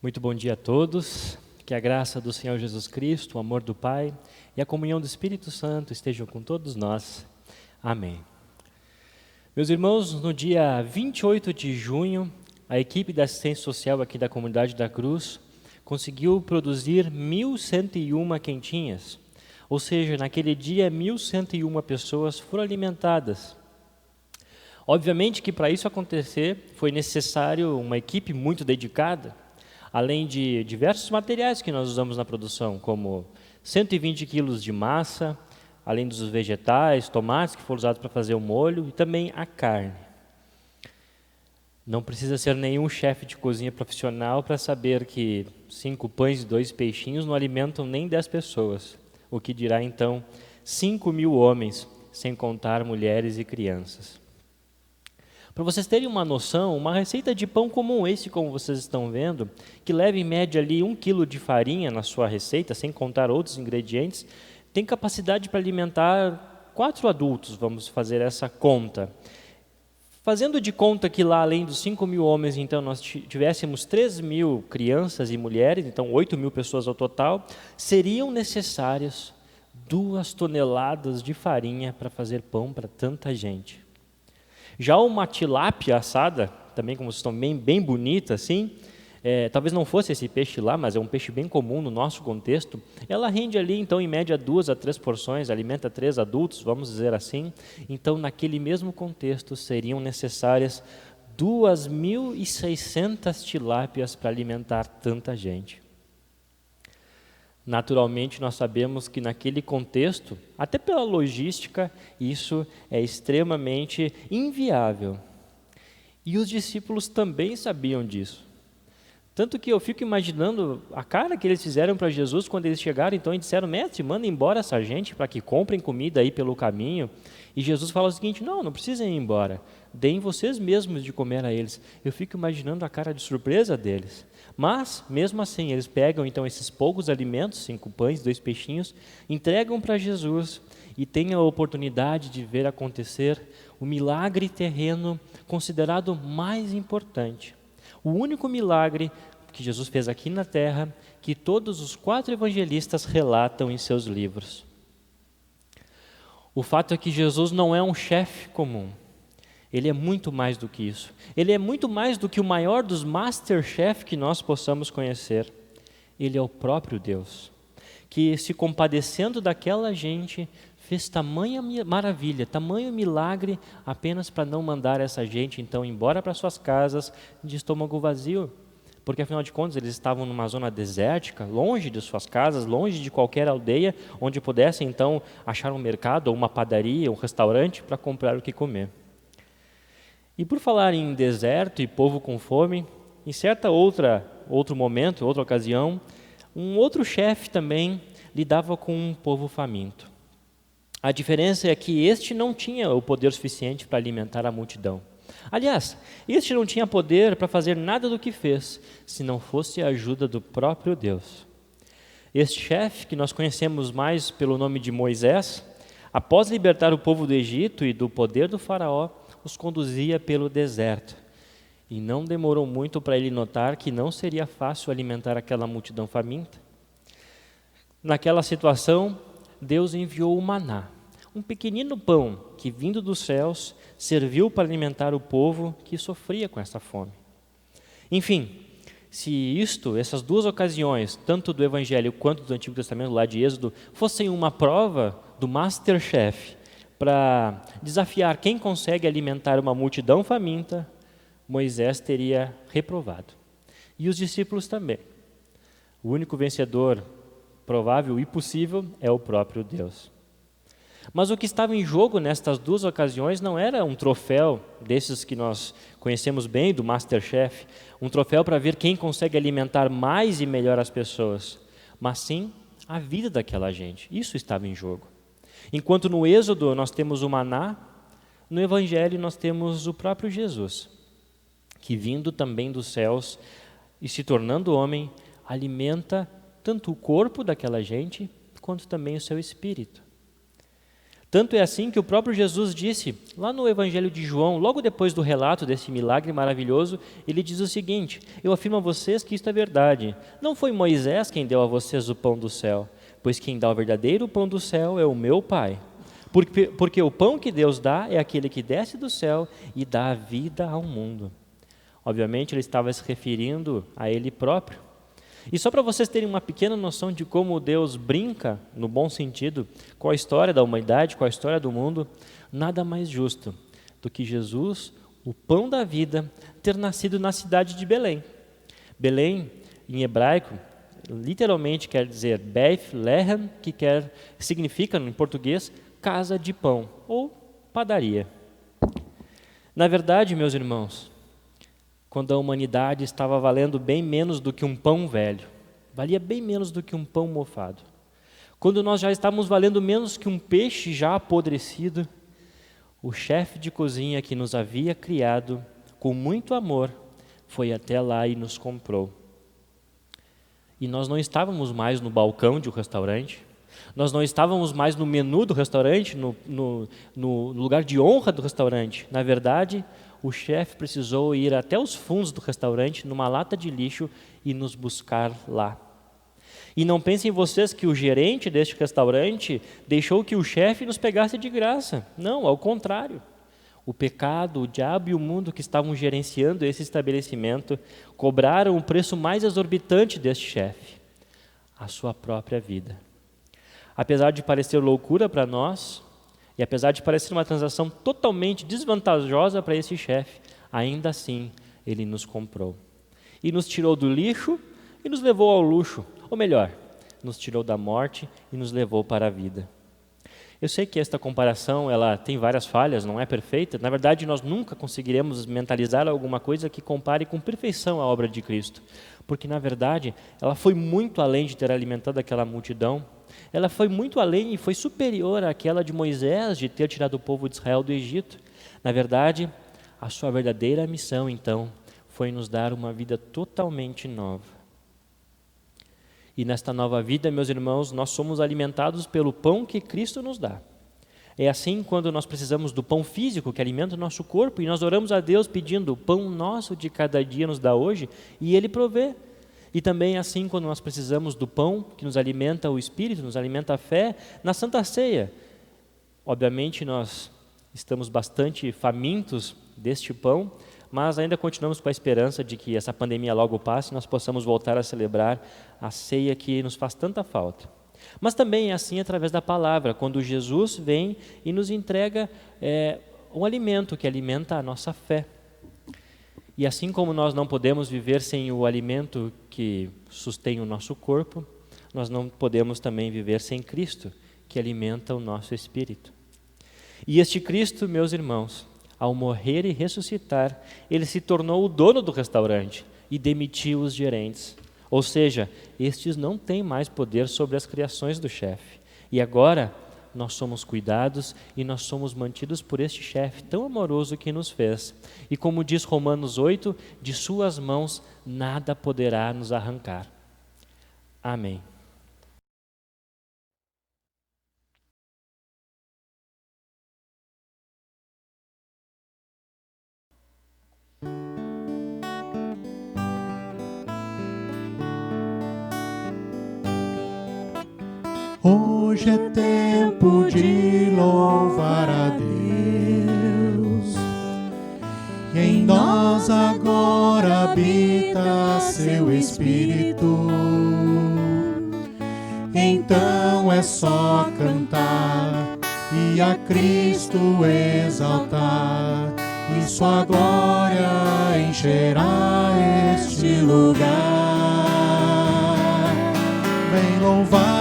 Muito bom dia a todos, que a graça do Senhor Jesus Cristo, o amor do Pai e a comunhão do Espírito Santo estejam com todos nós. Amém. Meus irmãos, no dia 28 de junho, a equipe da assistência social aqui da Comunidade da Cruz conseguiu produzir 1.101 quentinhas, ou seja, naquele dia 1.101 pessoas foram alimentadas. Obviamente que para isso acontecer foi necessário uma equipe muito dedicada, além de diversos materiais que nós usamos na produção, como 120 quilos de massa, além dos vegetais, tomates que foram usados para fazer o molho e também a carne. Não precisa ser nenhum chefe de cozinha profissional para saber que 5 pães e 2 peixinhos não alimentam nem 10 pessoas, o que dirá então 5.000 homens, sem contar mulheres e crianças. Para vocês terem uma noção, uma receita de pão comum, esse como vocês estão vendo, que leva em média ali 1 quilo de farinha na sua receita, sem contar outros ingredientes, tem capacidade para alimentar 4 adultos, vamos fazer essa conta. Fazendo de conta que lá, além dos 5.000 homens, então nós tivéssemos 3.000 crianças e mulheres, então 8.000 pessoas ao total, seriam necessárias 2 toneladas de farinha para fazer pão para tanta gente. Já uma tilápia assada, também como vocês estão bem bonita assim, talvez não fosse esse peixe lá, mas é um peixe bem comum no nosso contexto, ela rende ali então em média 2 a 3 porções, alimenta 3 adultos, vamos dizer assim. Então naquele mesmo contexto seriam necessárias 2.600 tilápias para alimentar tanta gente. Naturalmente, nós sabemos que naquele contexto, até pela logística, isso é extremamente inviável. E os discípulos também sabiam disso. Tanto que eu fico imaginando a cara que eles fizeram para Jesus quando eles chegaram então e disseram: mestre, manda embora essa gente para que comprem comida aí pelo caminho. E Jesus fala o seguinte: não precisem ir embora, deem vocês mesmos de comer a eles. Eu fico imaginando a cara de surpresa deles. Mas, mesmo assim, eles pegam então esses poucos alimentos, 5 pães, 2 peixinhos, entregam para Jesus e têm a oportunidade de ver acontecer o milagre terreno considerado mais importante. O único milagre que Jesus fez aqui na terra, que todos os 4 evangelistas relatam em seus livros. O fato é que Jesus não é um chefe comum. Ele é muito mais do que isso. Ele é muito mais do que o maior dos Masterchef que nós possamos conhecer. Ele é o próprio Deus, que se compadecendo daquela gente, fez tamanha maravilha, tamanho milagre, apenas para não mandar essa gente então embora para suas casas de estômago vazio. Porque afinal de contas eles estavam numa zona desértica, longe de suas casas, longe de qualquer aldeia, onde pudessem então achar um mercado, ou uma padaria, um restaurante para comprar o que comer. E por falar em deserto e povo com fome, em outro momento, outra ocasião, um outro chefe também lidava com um povo faminto. A diferença é que este não tinha o poder suficiente para alimentar a multidão. Aliás, este não tinha poder para fazer nada do que fez, se não fosse a ajuda do próprio Deus. Este chefe, que nós conhecemos mais pelo nome de Moisés, após libertar o povo do Egito e do poder do faraó, os conduzia pelo deserto. E não demorou muito para ele notar que não seria fácil alimentar aquela multidão faminta. Naquela situação, Deus enviou o maná, um pequenino pão que, vindo dos céus, serviu para alimentar o povo que sofria com essa fome. Enfim, se essas 2 ocasiões, tanto do Evangelho quanto do Antigo Testamento, lá de Êxodo, fossem uma prova do Masterchef, para desafiar quem consegue alimentar uma multidão faminta, Moisés teria reprovado. E os discípulos também. O único vencedor provável e possível é o próprio Deus. Mas o que estava em jogo nestas 2 ocasiões não era um troféu desses que nós conhecemos bem, do Masterchef, um troféu para ver quem consegue alimentar mais e melhor as pessoas, mas sim a vida daquela gente. Isso estava em jogo. Enquanto no Êxodo nós temos o maná, no Evangelho nós temos o próprio Jesus, que vindo também dos céus e se tornando homem, alimenta tanto o corpo daquela gente, quanto também o seu espírito. Tanto é assim que o próprio Jesus disse, lá no Evangelho de João, logo depois do relato desse milagre maravilhoso, ele diz o seguinte: eu afirmo a vocês que isto é verdade. Não foi Moisés quem deu a vocês o pão do céu, pois quem dá o verdadeiro pão do céu é o meu Pai. Porque o pão que Deus dá é aquele que desce do céu e dá a vida ao mundo. Obviamente, ele estava se referindo a ele próprio. E só para vocês terem uma pequena noção de como Deus brinca, no bom sentido, com a história da humanidade, com a história do mundo, nada mais justo do que Jesus, o pão da vida, ter nascido na cidade de Belém. Belém, em hebraico, literalmente quer dizer Beth Lehem, que significa, em português, casa de pão, ou padaria. Na verdade, meus irmãos, quando a humanidade estava valendo bem menos do que um pão velho, valia bem menos do que um pão mofado, quando nós já estávamos valendo menos que um peixe já apodrecido, o chefe de cozinha que nos havia criado com muito amor foi até lá e nos comprou. E nós não estávamos mais no balcão de um restaurante, nós não estávamos mais no menu do restaurante, no lugar de honra do restaurante. Na verdade, o chefe precisou ir até os fundos do restaurante, numa lata de lixo, e nos buscar lá. E não pensem vocês que o gerente deste restaurante deixou que o chefe nos pegasse de graça. Não, ao contrário. O pecado, o diabo e o mundo que estavam gerenciando esse estabelecimento cobraram o preço mais exorbitante deste chefe, a sua própria vida. Apesar de parecer loucura para nós, e apesar de parecer uma transação totalmente desvantajosa para esse chefe, ainda assim ele nos comprou. E nos tirou do lixo e nos levou ao luxo. Ou melhor, nos tirou da morte e nos levou para a vida. Eu sei que esta comparação ela tem várias falhas, não é perfeita. Na verdade, nós nunca conseguiremos mentalizar alguma coisa que compare com perfeição a obra de Cristo. Porque, na verdade, ela foi muito além de ter alimentado aquela multidão. Ela foi muito além e foi superior àquela de Moisés, de ter tirado o povo de Israel do Egito. Na verdade, a sua verdadeira missão, então, foi nos dar uma vida totalmente nova. E nesta nova vida, meus irmãos, nós somos alimentados pelo pão que Cristo nos dá. É assim quando nós precisamos do pão físico que alimenta o nosso corpo e nós oramos a Deus pedindo: o pão nosso de cada dia nos dá hoje, e Ele provê. E também assim quando nós precisamos do pão que nos alimenta o Espírito, nos alimenta a fé, na Santa Ceia. Obviamente nós estamos bastante famintos deste pão, mas ainda continuamos com a esperança de que essa pandemia logo passe e nós possamos voltar a celebrar a ceia que nos faz tanta falta. Mas também é assim através da palavra, quando Jesus vem e nos entrega um alimento que alimenta a nossa fé. E assim como nós não podemos viver sem o alimento que sustém o nosso corpo, nós não podemos também viver sem Cristo, que alimenta o nosso espírito. E este Cristo, meus irmãos, ao morrer e ressuscitar, ele se tornou o dono do restaurante e demitiu os gerentes. Ou seja, estes não têm mais poder sobre as criações do chefe. E agora, nós somos cuidados e nós somos mantidos por este chefe tão amoroso que nos fez. E como diz Romanos 8, de suas mãos nada poderá nos arrancar. Amém. Hoje é tempo de louvar a Deus, e em nós agora habita seu Espírito. Então é só cantar e a Cristo exaltar, e sua glória encherá este lugar. Vem louvar.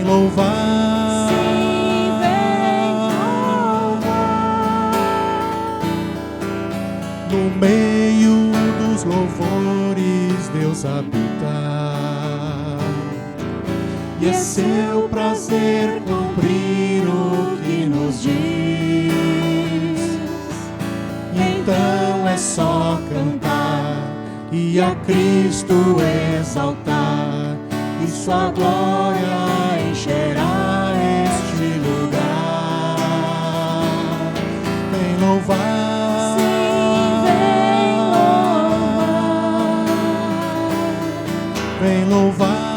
Louvar. Sim, vem louvar. No meio dos louvores Deus habita, e é seu prazer cumprir o que nos diz. Então é só cantar e a Cristo exaltar, e sua glória encherá este lugar. Vem louvar, Sim, vem louvar. vem louvar.